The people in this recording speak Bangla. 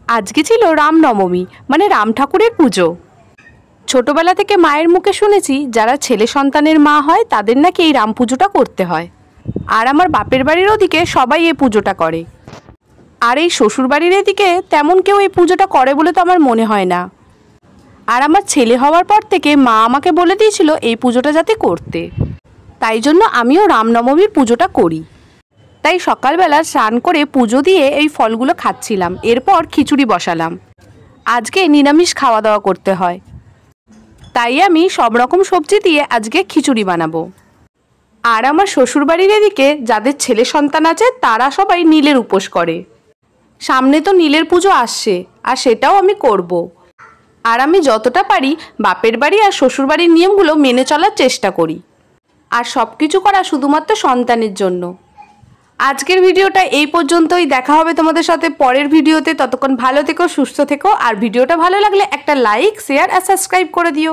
আজকে ছিল রামনবমী, মানে রাম ঠাকুরের পুজো। ছোটবেলা থেকে মায়ের মুখে শুনেছি যারা ছেলে সন্তানের মা হয় তাদের নাকি এই রাম পুজোটা করতে হয়। আর আমার বাপের বাড়ির ওদিকে সবাই এই পুজোটা করে। আর এই শ্বশুর বাড়ির এদিকে তেমন কেউ এই পুজোটা করে বলে তো আমার মনে হয় না। আর আমার ছেলে হওয়ার পর থেকে মা আমাকে বলে দিয়েছিল এই পুজোটা যাতে করতে, তাই জন্য আমিও রামনবমীর পুজোটা করি। তাই সকালবেলা স্নান করে পুজো দিয়ে এই ফলগুলো খাচ্ছিলাম, এরপর খিচুড়ি বসালাম। আজকে নিরামিষ খাওয়া দাওয়া করতে হয়, তাই আমি সব রকম সবজি দিয়ে আজকে খিচুড়ি বানাবো। আর আমার শ্বশুরবাড়ির এদিকে যাদের ছেলে সন্তান আছে তারা সবাই নীলের উপোস করে। সামনে তো নীলের পুজো আসছে, আর সেটাও আমি করব। আর আমি যতটা পারি বাপের বাড়ি আর শ্বশুরবাড়ির নিয়মগুলো মেনে চলার চেষ্টা করি। আর সব কিছু করা শুধুমাত্র সন্তানের জন্য। আজকের ভিডিওটা এই পর্যন্তই। দেখা হবে তোমাদের সাথে পরের ভিডিওতে। ততক্ষণ ভালো থেকো, সুস্থ থেকো। আর ভিডিওটা ভালো লাগলে একটা লাইক, শেয়ার আর সাবস্ক্রাইব করে দিও।